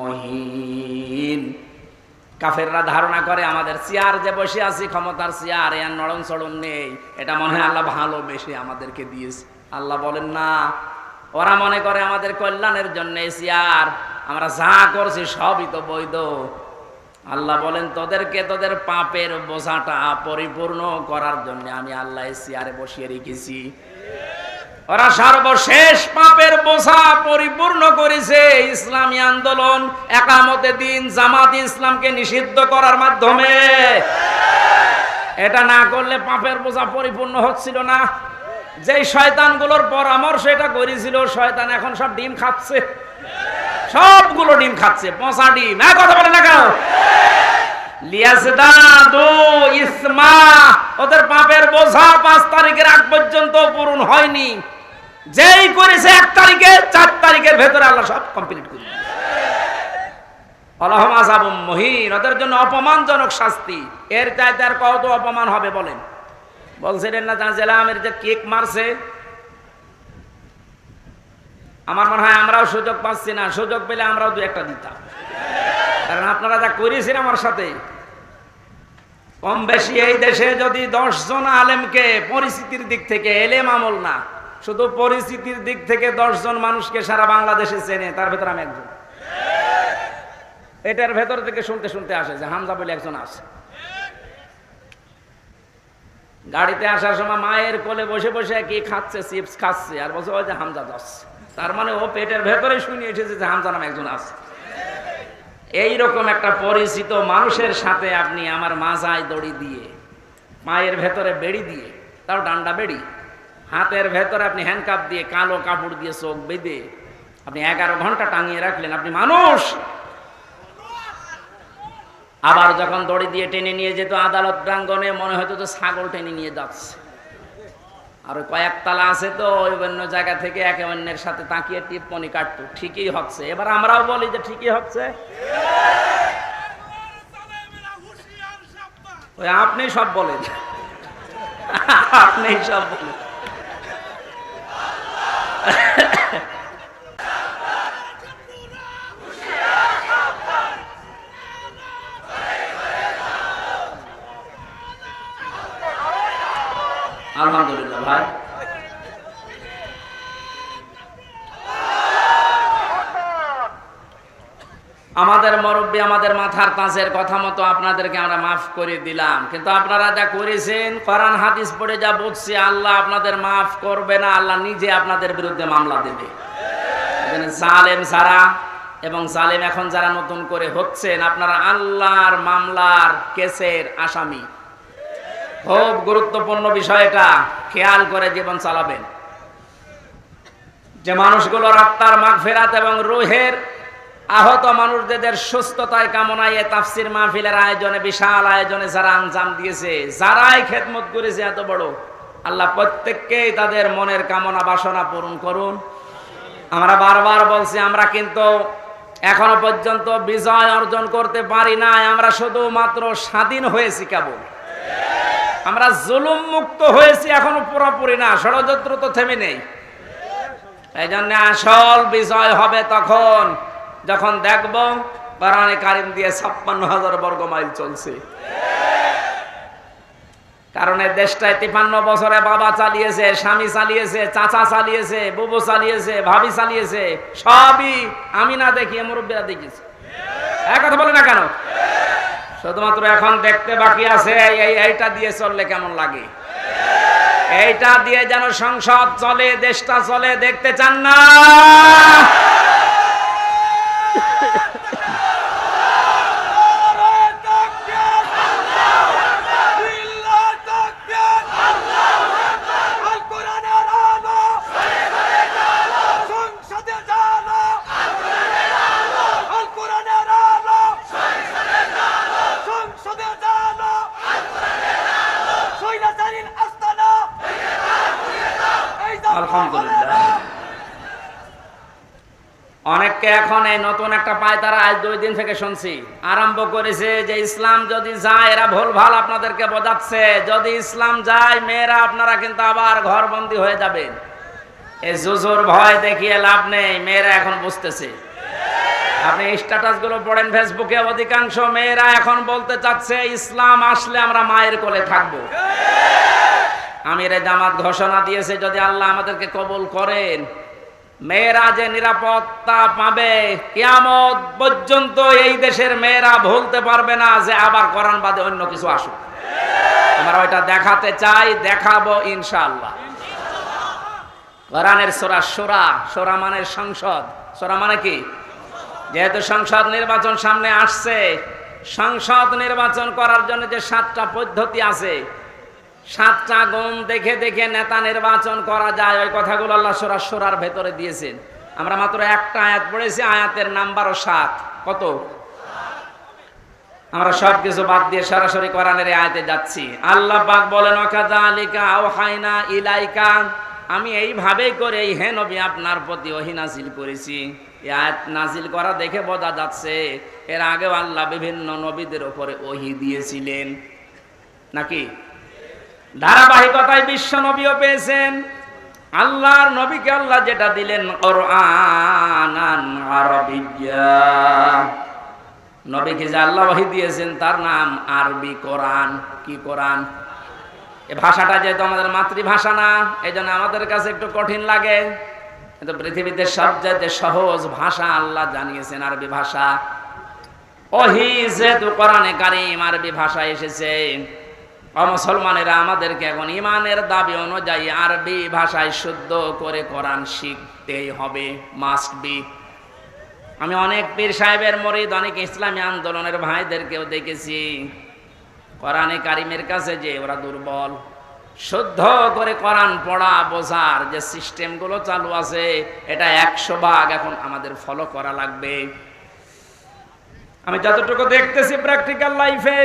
মুহিন। কাফেররা ধারণা করে আমাদের চেয়ার যে বসে আছি, ক্ষমতার চেয়ার, এর নড়ন চড়ন নেই, এটা মনে হয় আল্লাহ ভালোবেসে আমাদেরকে দিয়েছে। আল্লাহ বলেন না, ওরা মনে করে আমাদের কল্যাণের জন্য চেয়ার, আমরা যা করছি সবই তো বৈধ। আল্লাহ বলেন তোদেরকে তোদের পাপের বোঝাটা পরিপূর্ণ করার জন্য আমি আল্লাহ চেয়ারে বসিয়ে রেখেছি। ওরা সর্বশেষ পাপের বোঝা পরিপূর্ণ করেছে ইসলামী আন্দোলন, একামতে দিন, জামাত ইসলামকে নিষিদ্ধ করার মাধ্যমে। এটা না করলে পাপের বোঝা পরিপূর্ণ হচ্ছিল না। যেই শয়তানগুলোর পরামর্শ এটা করেছিল, শয়তান এখন সব ডিম খাচ্ছে, সবগুলো ডিম খাচ্ছে, পচা ডিম। কথা বলে না কেন? লিয়াজদাদু ইসমা, ওদের পাপের বোঝা 5 তারিখের আগ পর্যন্ত পূরণ হয়নি। যেই করেছে 1 তারিখে, 4 তারিখের ভেতরে আল্লাহ সব কমপ্লিট করে দিয়েছে। আল্লাহুম আযাবুম মুহিন, ওদের জন্য অপমানজনক শাস্তি। এর চাইতে আর কত অপমান হবে বলেন? বলছিলেন না জাজেলা আমের যে কেক মারছে, আমার মনে হয় আমরাও সুযোগ পাচ্ছি না, সুযোগ পেলে আমরাও 2-1টা দিতাম। কারণ আপনারা যা করেছেন আমার সাথে, কম বেশি এই দেশে যদি 10 জন আলেমকে পরিস্থিতির দিক থেকে, এলেম আমল না, শুধু পরিস্থিতির দিক থেকে 10 জন মানুষকে সারা বাংলাদেশে চেনে, তার ভেতর আমি একজন। এটার ভেতর থেকে শুনতে শুনতে আসে যে হামজা বলে একজন আছে। গাড়িতে আসার সময় মায়ের কোলে বসে বসে কি খাচ্ছে, চিপস খাচ্ছে, আর বলছে ওই যে হামজা যাচ্ছে। তার মানে ও পেটের ভেতরে শুনে এসেছে যে হামজা নামে একজন আছে। এইরকম একটা পরিচিত মানুষের সাথে আপনি আমার মাজায় দড়ি দিয়ে, মায়ের ভেতরে বেড়ি দিয়ে, তাও ডান্ডা বেড়ি, হাতের ভেতরে আপনি হ্যান্ডকাপ দিয়ে, কালো কাপড় দিয়ে চোখ বেঁধে আপনি 11 ঘন্টা টাঙিয়ে রাখলেন, আপনি মানুষ? আবার যখন দড়ি দিয়ে টেনে নিয়ে যেত আদালত প্রাঙ্গণে, মনে হতো তো ছাগল টেনে নিয়ে যাচ্ছে। আর কয়েকতলা আছে তো, ওই অন্য জায়গা থেকে একে অন্যের সাথে তাকিয়ে টিপ্পনি কাটতো, ঠিকই হচ্ছে। এবার আমরাও বলি যে ঠিকই হচ্ছে। ওই আপনি সব বলেন, আপনি সব বলেন। আলহামদুলিল্লাহ ভাই, আমাদের মুরব্বী আমাদের মাথার তাজের কথা মতো আপনাদেরকে আমরা মাফ করে দিলাম, কিন্তু আপনারা যা করেছেন, কোরআন হাদিস পড়ে যা বুঝছি, আল্লাহ আপনাদের মাফ করবে না, আল্লাহ নিজে আপনাদের বিরুদ্ধে মামলা দেবে। জালেম যারা এবং জালেম এখন যারা নতুন করে হচ্ছেন, আপনারা আল্লাহর মামলার কেসের আসামি। খুব গুরুত্বপূর্ণ বিষয়, এটা খেয়াল করে জীবন চালাবেন। যে মানুষগুলোর আত্মার মাগফিরাত এবং রূহের আহত মানুষদের সুস্থতায় কামনায় তাফসীর মাহফিলের আয়োজনে, বিশাল আয়োজনে যারা আঞ্জাম দিয়েছে, যারাই খেদমত করেছে এত বড়, আল্লাহ প্রত্যেককেই তাদের মনের কামনা বাসনা পূরণ করুন। আমরা বারবার বলছি, আমরা কিন্তু এখনো পর্যন্ত বিজয় অর্জন করতে পারি নাই, আমরা শুধুমাত্র স্বাধীন হয়েছি কেবল। আমরা জুলুম মুক্ত হয়েছি, এখনো পুরোপুরি না, ষড়যন্ত্র তো থেমে নেই। এই জন্য আসল বিজয় হবে তখন যখন দেখব কোরআনে কারিম দিয়ে 56,000 বর্গ মাইল চলছে। কারণ এই দেশটায় 53 বছরে বাবা চালিয়েছে, স্বামী চালিয়েছে, চাচা চালিয়েছে, বুবু চালিয়েছে, ভাবি চালিয়েছে, সবই আমি না দেখিয়ে মুরব্বীরা দেখিয়েছে। এক কথা বলে না কেন? শুধুমাত্র এখন দেখতে বাকি আছে এইটা দিয়ে চললে কেমন লাগে, এইটা দিয়ে যেন সংসদ চলে, দেশটা চলে, দেখতে চান না? আলহামদুলিল্লাহ। অনেককে এখন এই নতুন একটা পায়তারা আজ 2 দিন থেকে শুনছি আরম্ভ করেছে যে ইসলাম যদি যায়, এরা ভুলভাল আপনাদেরকে বোঝাচ্ছে, যদি ইসলাম যায় মেয়েরা আপনারা কিন্তু আবার ঘরবন্দি হয়ে যাবেন। এই জুজুর ভয় দেখিয়ে লাভ নেই, মেয়েরা এখন বুঝতেছে। আপনি স্ট্যাটাস গুলো পড়েন ফেসবুকে, অধিকাংশ মেয়েরা এখন বলতে চাচ্ছে ইসলাম আসলে আমরা মায়ের কোলে থাকবো। আমিরে জামাত ঘোষণা দিয়েছে যদি আল্লাহ আমাদেরকে কবুল করেন, মেয়েরা যে নিরাপত্তা পাবে কিয়ামত পর্যন্ত এই দেশের মেয়েরা ভুলতে পারবে না যে আবার কোরআন বাদে অন্য কিছু আসুক। আমরা ওইটা দেখাতে চাই, দেখাবো ইনশাআল্লাহ। কোরআনের সূরা শূরা, শূরা মানে সংসদ, শূরা মানে কি? যেহেতু সংসদ নির্বাচন সামনে আসছে, সংসদ নির্বাচন করার জন্য যে 7টা পদ্ধতি আছে, 7টা গুণ দেখে দেখে নেতা নির্বাচন করা যায়, ওই কথাগুলো আল্লাহ সূরা শূরার ভেতরে দিয়েছেন। আমরা মাত্র একটা আয়াত পড়েছি, আয়াতের নাম্বারও 7। কত? আমরা সবকিছু বাদ দিয়ে সরাসরি কোরআনের আয়াতে যাচ্ছি। আল্লাহ পাক বলেন ওয়াকাযালিকা আওহাইনা ইলাইকা, আমি এইভাবেই করে এই হে নবী আপনার প্রতি ওহী নাজিল করেছি। এই আয়াত নাজিল করা দেখে বোঝা যাচ্ছে এর আগেও আল্লাহ বিভিন্ন নবীদের উপরে ওহী দিয়েছিলেন নাকি? ধারাবাহিকতায় বিশ্ব নবীও পেয়েছেন। আল্লাহর নবীকে আল্লাহ যেটা দিলেন কোরআনান আরবিয়্যা, নবীকে যে আল্লাহ ওহী দিয়েছেন তার নাম আরবি কোরআন। কি কোরআন? এই ভাষাটা যেহেতু আমাদের মাতৃভাষা না, এই জন্য আমাদের কাছে একটু কঠিন লাগে, কিন্তু পৃথিবীতে সবচেয়ে সহজ ভাষা আল্লাহ জানিয়েছেন আরবি ভাষা। ওহী যেহেতু কোরআনে কারীম আরবি ভাষা এসেছে, মুসলমানেরা আমাদেরকে এখন ইমানের দাবি অনুযায়ী আরবি ভাষায় শুদ্ধ করে কোরআন শিখতেই হবে, মাস্ট বি। আমি অনেক পীর সাহেবের মুরিদ, অনেক ইসলামী আন্দোলনের ভাইদেরকেও দেখেছি কোরআনে কারিমের কাছে যে ওরা দুর্বল। শুদ্ধ করে কোরআন পড়া বোঝার যে সিস্টেমগুলো চালু আছে, এটা 100% এখন আমাদের ফলো করা লাগবে। আমি যতটুকু দেখতেছি প্র্যাকটিক্যাল লাইফে,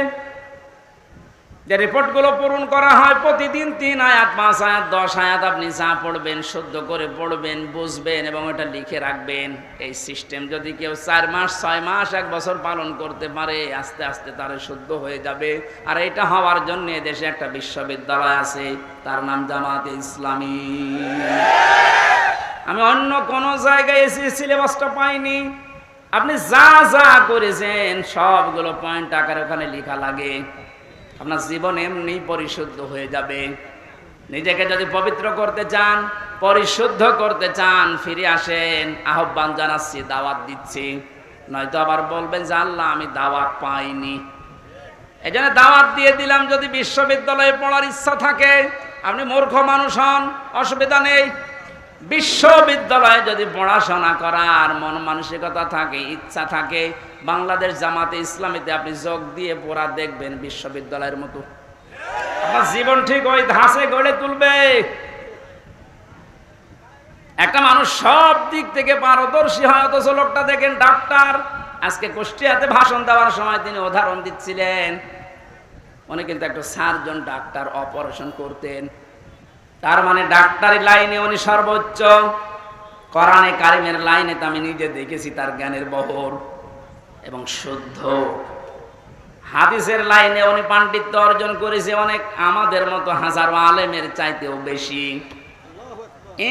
যে রিপোর্টগুলো পূরণ করা হয় প্রতিদিন 3 আয়াত 5 আয়াত 10 আয়াত আপনি যা পড়বেন শুদ্ধ করে পড়বেন, বুঝবেন এবং এটা লিখে রাখবেন। এই সিস্টেম যদি কেউ 4 মাস 6 মাস 1 বছর পালন করতে পারে, আস্তে আস্তে তার শুদ্ধ হয়ে যাবে। আর এটা হওয়ার জন্য দেশে একটা বিশ্ববিদ্যালয় আছে, তার নাম জামাতে ইসলামী। আমি অন্য কোন জায়গায় এসে সিলেবাসটা পাইনি। আপনি যা যা করেছেন সবগুলো পয়েন্ট আকারে ওখানে লেখা লাগে। আপনার জীবন এমনি পরিশুদ্ধ হয়ে যাবে। নিজেকে যদি পবিত্র করতে চান, পরিশুদ্ধ করতে চান, ফিরে আসেন। আহ্বান জানাচ্ছি, দাওয়াত দিচ্ছি। নয়তো আবার বলবেন যে আল্লাহ আমি দাওয়াত পাইনি। এই জন্য দাওয়াত দিয়ে দিলাম। যদি বিশ্ববিদ্যালয়ে পড়ার ইচ্ছা থাকে, আপনি মূর্খ মানুষ হন, অসুবিধা নেই। বিশ্ববিদ্যালয়ে যদি পড়াশোনা করার মন মানসিকতা থাকে, ইচ্ছা থাকে, বাংলাদেশ জামাতে ইসলামীতে আপনি যোগ দিয়ে পড়া দেখবেন বিশ্ববিদ্যালয়ের মতো। আপনার জীবন ঠিক ওই ধাঁচে গড়ে তুলবে। একটা মানুষ সব দিক থেকে পারদর্শী হয়, অথচ লোকটা দেখেন ডাক্তার। আজকে কুষ্টিয়াতে ভাষণ দেওয়ার সময় তিনি উদাহরণ দিচ্ছিলেন, উনি কিন্তু একটা সার্জন ডাক্তার, অপারেশন করতেন। তার মানে ডাক্তারি লাইনে উনি সর্বোচ্চ। কোরআনে কারিমের লাইনে তো আমি নিজে দেখেছি তার জ্ঞানের বহর এবং শুদ্ধ। হাদিসের লাইনে উনি পাণ্ডিত্য অর্জন করেছে অনেক আমাদের মতো হাজারো আলেমের চাইতেও বেশি।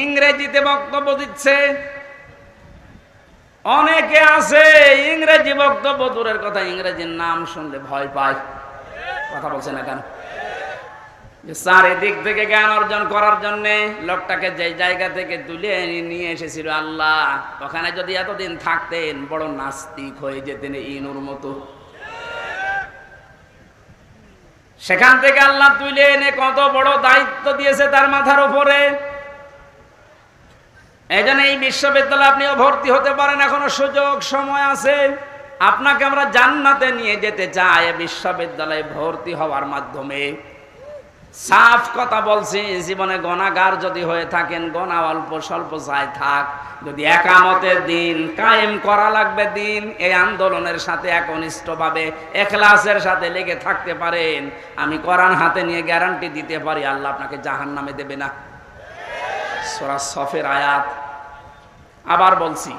ইংরেজিতে বক্তব্য দিচ্ছে, অনেকে আছে ইংরেজি বক্তব্য দূরের কথা, ইংরেজির নাম শুনলে ভয় পায়। কথা বলছে না কেন? চারিদিক থেকে জ্ঞান অর্জন করার জন্য লোকটাকে যে জায়গা থেকে তুলে নিয়ে এসেছিল আল্লাহ, ওখানে যদি এতদিন থাকতেন বড় নাস্তিক হয়ে যেতেন ইনুর মতো। সেখান থেকে আল্লাহ তুলে এনে কত বড় দায়িত্ব দিয়েছে তার মাথার উপরে। এই জন্য এই বিশ্ববিদ্যালয়ে আপনিও ভর্তি হতে পারেন, এখনো সুযোগ সময় আছে। আপনাকে আমরা জান্নাতে নিয়ে যেতে চাই বিশ্ববিদ্যালয়ে ভর্তি হওয়ার মাধ্যমে। সাফ কথা বলছি, জীবনে গুনাহগার যদি হয়ে থাকেন, গুনাহ অল্প স্বল্প যাই থাক, যদি একামতের দিন কায়েম করা লাগবে দিন, এই আন্দোলনের সাথে একনিষ্ঠভাবে ইখলাসের সাথে লেগে থাকতে পারেন, আমি কোরআন হাতে নিয়ে গ্যারান্টি দিতে পারি আল্লাহ আপনাকে জাহান্নামে দেবে না। সূরা সফের আয়াত। আবার বলছি,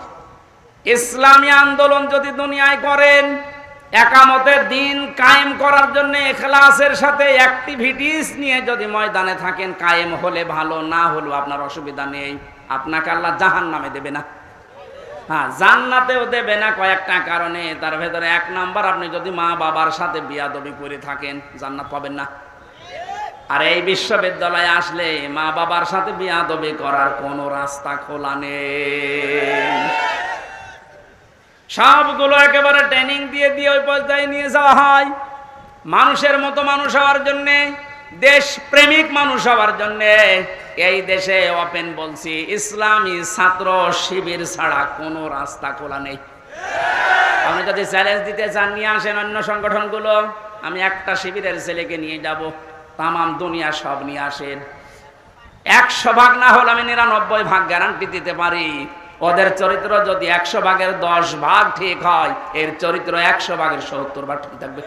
ইসলামী আন্দোলন যদি দুনিয়ায় করেন, একামতের দিন কায়েম করার জন্য ইখলাসের সাথে অ্যাক্টিভিটিস নিয়ে যদি ময়দানে থাকেন, কায়েম হলে ভালো, না হলেও আপনার অসুবিধা নেই। আপনাকে আল্লাহ জাহান্নামে দেবে না, হ্যাঁ জান্নাতেও দেবে না কয়েকটা কারণে। তার ভেতরে 1 নাম্বার, আপনি যদি মা বাবার সাথে বিয়াদবি করে থাকেন জান্নাত পাবেন না। আর এই বিশ্ববিদ্যালয়ে আসলে মা বাবার সাথে বিয়াদবি করার কোনো রাস্তা খোলা নেই। সবগুলো একেবারে ট্রেনিং দিয়ে দিয়ে ওই পর্যায়ে নিয়ে যাওয়া হয়। মানুষের মতো মানুষ হওয়ার জন্যে, দেশ প্রেমিক মানুষ হওয়ার জন্যে এই দেশে ওপেন বলছি, ইসলামী ছাত্র শিবির ছাড়া কোনো রাস্তা খোলা নেই। আপনি যদি চ্যালেঞ্জ দিতে চান, নিয়ে আসেন অন্য সংগঠনগুলো, আমি একটা শিবিরের ছেলেকে নিয়ে যাব, তামাম দুনিয়া সব নিয়ে আসেন। 100 ভাগ না হলে আমি 99 ভাগ গ্যারান্টি দিতে পারি, ওদের চরিত্র যদি 100 ভাগের 10 ভাগ ঠিক হয়, এর চরিত্র 100 ভাগের 70 ভাগ ঠিক থাকবে।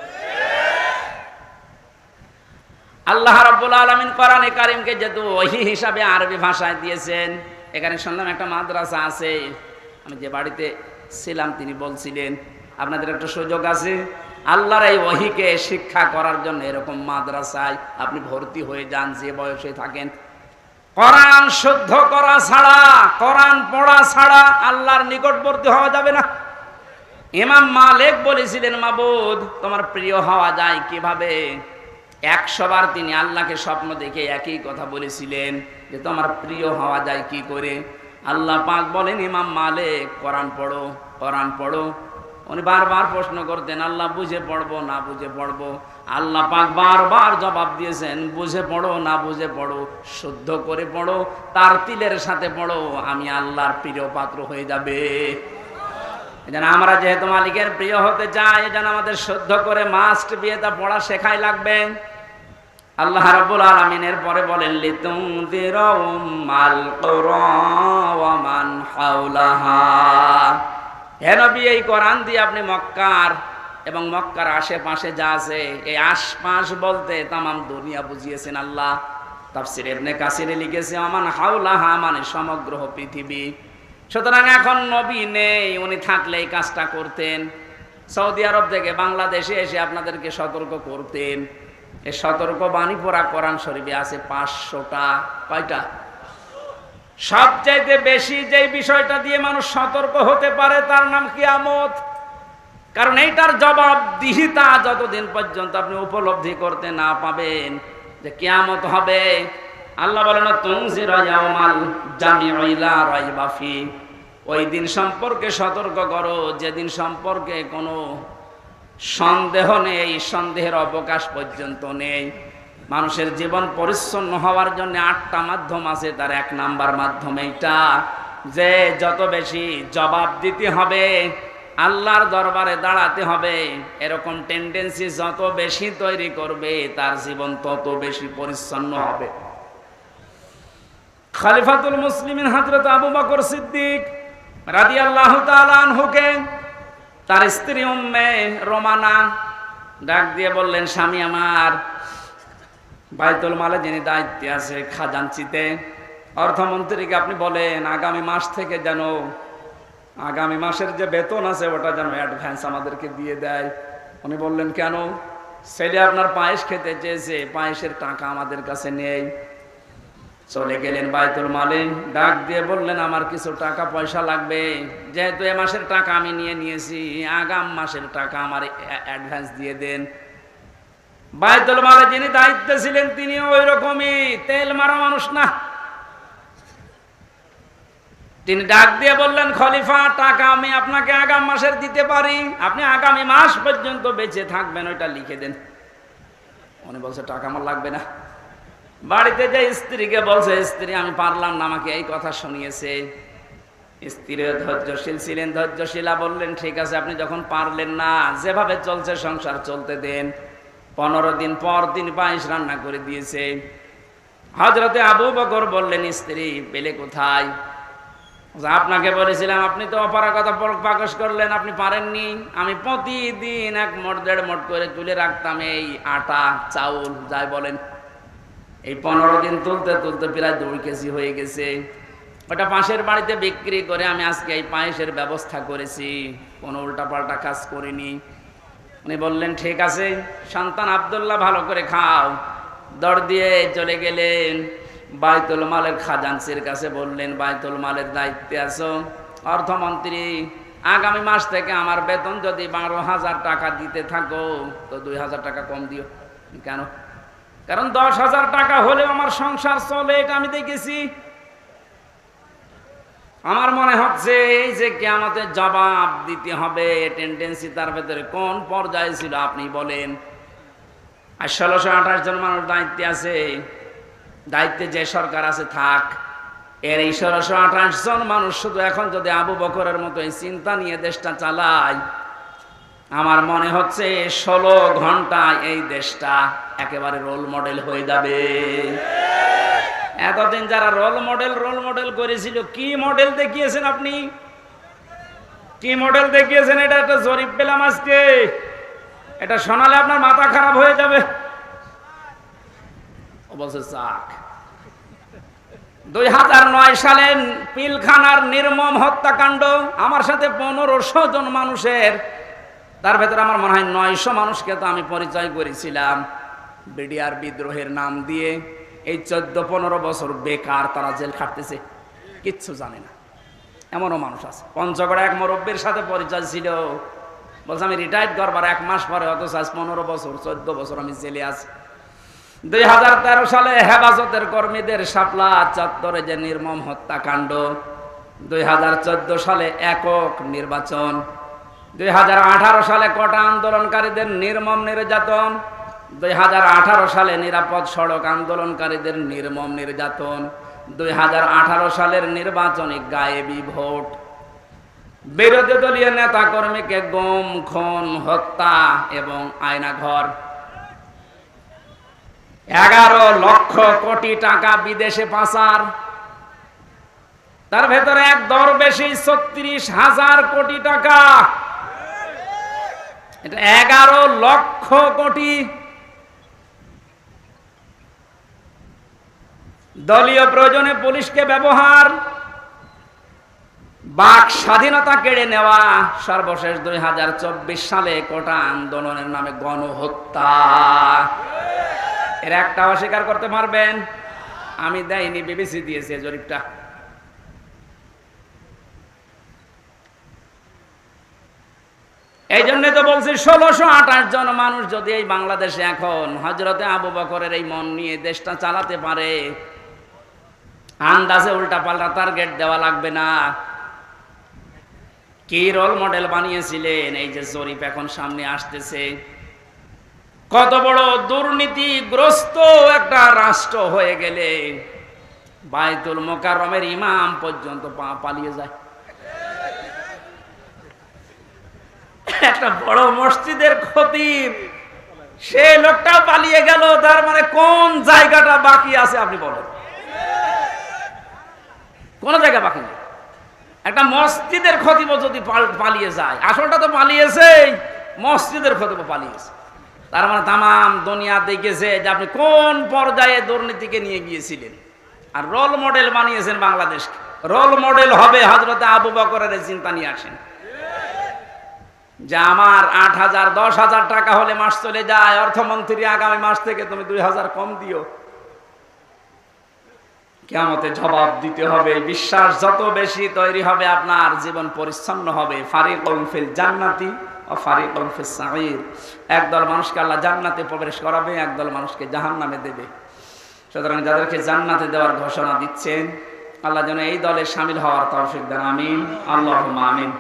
আল্লাহ রাব্বুল আলামিন কোরআনে কারীমকে যেহেতু ওহী হিসাবে আরবি ভাষায় দিয়েছেন, এখানে শুনলাম একটা মাদ্রাসা আছে, আমি যে বাড়িতে ছিলাম তিনি বলছিলেন আপনাদের একটা সুযোগ আছে আল্লাহর এই ওহীকে শিক্ষা করার জন্য, এরকম মাদ্রাসায় আপনি ভর্তি হয়ে যান যে বয়সে থাকেন। কোরআন শুদ্ধ করা ছাড়া, কোরআন পড়া ছাড়া আল্লাহর নিকটবর্তী হওয়া যাবে না। ইমাম মালিক বলেছিলেন, মাবুদ তোমার প্রিয় হওয়া যায় কিভাবে? 100 বার তিনি আল্লাহকে স্বপ্ন দেখে একই কথা বলেছিলেন যে তোমার প্রিয় হওয়া যায় কি করে? আল্লাহ পাক বলেন, ইমাম মালিক কোরআন পড়ো, কোরআন পড়ো। উনি বারবার প্রশ্ন করতেন, আল্লাহ বুঝে পড়বো না বুঝে পড়বো? আল্লাহ পাক বারবার জবাব দিয়েছেন, বুঝে পড়ো না বুঝে পড়ো, শুদ্ধ করে পড়ো, তার তিলের সাথে পড়ো, আমি আল্লাহর প্রিয় পাত্র হয়ে যাবে। এজন্য আমরা যেহেতু মালিকের প্রিয় হতে চাই, এজন্য আমাদের শুদ্ধ করে মাস্ট বিয়েটা পড়া শেখাই লাগবে। আল্লাহ রাব্বুল আলামিনের পরে বলেন, লিতুনযিরা উম্মাল কুরা ওয়া মান হাওলাহা। হে নবী, এই কোরআন দিয়ে আপনি মক্কার এবং মক্কার আশেপাশে যা আছে, এই আশপাশ বলতে তামাম দুনিয়া বুঝিয়েছেন আল্লাহ। তাফসীর ইবনে কাসিরে লিখেছে, আমান হাওলাহা মানে সমগ্র পৃথিবী। সুতরাং এখন নবী নেই, উনি থাকলে এই কাজটা করতেন। সৌদি আরব থেকে বাংলাদেশে এসে আপনাদেরকে সতর্ক করতেন। এই সতর্ক বাণী পড়া কোরআন শরীফে আছে 500টা। কয়টা? সবচাইতে বেশি যে বিষয়টা দিয়ে মানুষ সতর্ক হতে পারে তার নাম কিয়ামত। কারণ এইটার জবাবদিহিতা যতদিন পর্যন্ত আপনি উপলব্ধি করতে না পাবেন যে কিয়ামত হবে, আল্লাহ বলেন, তুনজিরা ইয়াউমাল জামিউ লা রাইবা ফি, ওই দিন সম্পর্কে সতর্ক করো যেদিন সম্পর্কে কোনো সন্দেহ নেই, সন্দেহের অবকাশ পর্যন্ত নেই। মানুষের জীবন পরিচ্ছন্ন হওয়ার জন্য 8টা মাধ্যম আছে, তার 1 নাম্বার মাধ্যম এইটা যে যত বেশি জবাব দিতে হবে, আল্লাহর দরবারে দাঁড়াতে হবে, এরকম টেন্ডেন্সি যত বেশি তৈরি করবে তার জীবন তত বেশি পরিচ্ছন্ন হবে। খলিফাতুল মুসলিমিন হযরত আবু বকর সিদ্দিক রাদিয়াল্লাহু তাআলা আনহুকে তার স্ত্রী উম্মে রোমানা ডাক দিয়ে বললেন, স্বামী আমার, বাইতুল মালে যিনি দায়িত্বে আছে খাজানচিতে, অর্থমন্ত্রীকে আপনি বলেন আগামী মাস থেকে যেন আগামী মাসের যে বেতন আছে ওটা যেন অ্যাডভান্স আমাদেরকে দিয়ে দেয়। উনি বললেন, কেন? ছেলে আপনার পায়েস খেতে চেয়েছে, পায়েসের টাকা আমাদের কাছে নেই। চলে গেলেন বাইতুল মালে, ডাক দিয়ে বললেন, আমার কিছু টাকা পয়সা লাগবে, যেহেতু এ মাসের টাকা আমি নিয়েছি, আগাম মাসের টাকা আমার অ্যাডভান্স দিয়ে দেন। বাইতুল মালে যিনি দায়িত্বে ছিলেন তিনি ওই রকমই তেল মারা মানুষ না। তিনি ডাক দিয়ে বললেন, খলিফা, টাকা আমি আপনাকে আগাম মাসের দিতে পারি, আপনি আগামী মাস পর্যন্ত বেঁচে থাকবেন, ওইটা লিখে দেন। উনি বলছে, টাকা আমার লাগবে না। বাড়িতে যে স্ত্রীকে বলছে, স্ত্রী আমি পারলাম না, আমাকে এই কথা শুনিয়েছে। স্ত্রী ধৈর্যশীল ছিলেন, ধৈর্যশীলা বললেন, ঠিক আছে, আপনি যখন পারলেন না, যেভাবে চলছে সংসার চলতে দেন। 15 দিন পর তিনি পায়েস রান্না করে দিয়েছে। হযরতে আবু বকর বললেন, স্ত্রী পেলে কোথায়? আপনাকে বলেছিলাম, আপনি তো অপারগতা প্রকাশ করলেন, আপনি পারেননি। আমি প্রতিদিন 1 মোট 1.5 মোট করে তুলে রাখতাম এই আটা চাউল, যাই বলেন। এই 15 দিন তুলতে তুলতে প্রায় 2 কেজি হয়ে গেছে। ওটা পাশের বাড়িতে বিক্রি করে আমি আজকে এই পায়েসের ব্যবস্থা করেছি, কোনো উল্টাপাল্টা কাজ করিনি। উনি বললেন ঠিক আছে সন্তান আব্দুল্লাহ ভালো করে খাও। দর দিয়ে চলে গেলেন বাইতুল মালের খাজানসির কাছে, বললেন বাইতুল মালের দায়িত্বে আছো, অর্থমন্ত্রী আগামী মাস থেকে আমার বেতন যদি 12,000 টাকা দিতে থাকো তো 2,000 টাকা কম দিও। কেন? কারণ 10,000 টাকা হলেও আমার সংসার চলে, এটা আমি দেখেছি। আমার মনে হচ্ছে এই যে কিয়ামতের জবাব দিতে হবে টেন্ডেন্সি তার ভেতরে কোন পর্যায়ে ছিল আপনি বলেন। আর 1628 জন মানুষ দায়িত্বে আছে, দায়িত্বে যে সরকার আছে থাক, এর এই 1628 জন মানুষ শুধু এখন যদি আবু বকরের মতো এই চিন্তা নিয়ে দেশটা চালায়, আমার মনে হচ্ছে 16 ঘন্টায় এই দেশটা একেবারে রোল মডেল হয়ে যাবে। এতদিন যারা রোল মডেল করেছিল, কি মডেল দেখিয়েছেন আপনি? কি মডেল দেখিয়েছেন? এটা একটা জরিপ পেলাম আজকে, এটা শোনালে আপনার মাথা খারাপ হয়ে যাবে। অবশ্যই চাক 2009 সালে পিলখানার নির্মম হত্যাকাণ্ড, আমার সাথে 1500 জন মানুষের, তার ভেতরে আমার মনে হয় 900 মানুষকে তো আমি পরিচয় করেছিলাম বিডিআর বিদ্রোহের নাম দিয়ে। এই 14-15 বছর বেকার তারা জেল খাটতেছে, কিচ্ছু জানে না, এমনও মানুষ আছে। পঞ্চগড়ে এক মুরব্বীর সাথে পরিচয় ছিল, বলছে আমি রিটায়ার্ড করবার 1 মাস পরে, অথচ আজ 15 বছর 14 বছর আমি জেলে আছি। 2013 সালে হেফাজতের কর্মীদের শাপলা চত্বরে যে নির্মম হত্যাকাণ্ড, 2014 সালে একক নির্বাচন, 2018 সালে কোটা আন্দোলনকারীদের নির্মম নির্যাতন, 2018 সালে নিরাপদ সড়ক আন্দোলনকারীদের নির্মম নির্যাতন, 2018 সালের নির্বাচনে গায়েবী ভোট, বিরোধী দলীয় নেতা কর্মীকে গুম খুন হত্যা এবং আয়নাঘর, 11 লক্ষ কোটি টাকা বিদেশে পাচার, তার ভেতরে এক দরবেশী 36,000 কোটি টাকা, এটা 11 লক্ষ কোটি। দলীয় প্রয়োজনে পুলিশকে ব্যবহার, বাক স্বাধীনতা কেড়ে নেওয়া, সর্বশেষ 2024 সালে কোটা আন্দোলনের নামে গণহত্যা। এর একটা অস্বীকার করতে পারবেন? আমি দেয়নি, বিবিসি দিয়েছে জরিপটা। এই জন্য তো বলছি 1628 জন মানুষ যদি এই বাংলাদেশে এখন হযরতে আবু বকরের এই মন নিয়ে দেশটা চালাতে পারে, আন্দাজে উল্টাপাল্টা টার্গেট দেওয়া লাগবে না। কি রোল মডেল বানিয়েছিলেন, এই যে জরিপ এখন সামনে আসতেছে। কত বড় দুর্নীতিগ্রস্ত একটা রাষ্ট্র হয়ে গেলে বাইতুল মোকাররমের ইমাম পর্যন্ত পালিয়ে যায়। একটা বড় মসজিদের খতিব, সে লোকটাও পালিয়ে গেল, তার মানে কোন জায়গাটা বাকি আছে আপনি বলেন? কোন জায়গা বাকি নেই। একটা মসজিদের খতিব যদি পালিয়ে যায়, আসলটা তো পালিয়েছে, মসজিদের খতিব পালিয়েছে, তার মানে তামাম দুনিয়া দেখেছে যে আপনি কোন পর্যায়ে দুর্নীতিকে নিয়ে গিয়েছিলেন। আর রোল মডেল বানিয়েছেন বাংলাদেশকে। রোল মডেল হবে হযরতে আবু বকরের চিন্তা নিয়ে আসেন যে আমার 8,000 10,000 টাকা হলে মাস চলে যায়, অর্থমন্ত্রী আগামী মাস থেকে তুমি 2,000 কম দিও। কিয়ামতে জবাব দিতে হবে। বিশ্বাস যত বেশি তৈরি হবে, আপনার জীবন পরিচ্ছন্ন হবে। ফারিকুন ফিল জান্নাতি ওয়া ফারিকুন ফিস সাঈর। একদল মানুষকে আল্লাহ জান্নাতে প্রবেশ করাবে, একদল মানুষকে জাহান্নামে দেবে। সুতরাং যাদেরকে জান্নাতে দেওয়ার ঘোষণা দিচ্ছেন, আল্লাহ যেন এই দলে শামিল হওয়ার তৌফিক দেন। আমিন, আল্লাহুম্মা আমিন।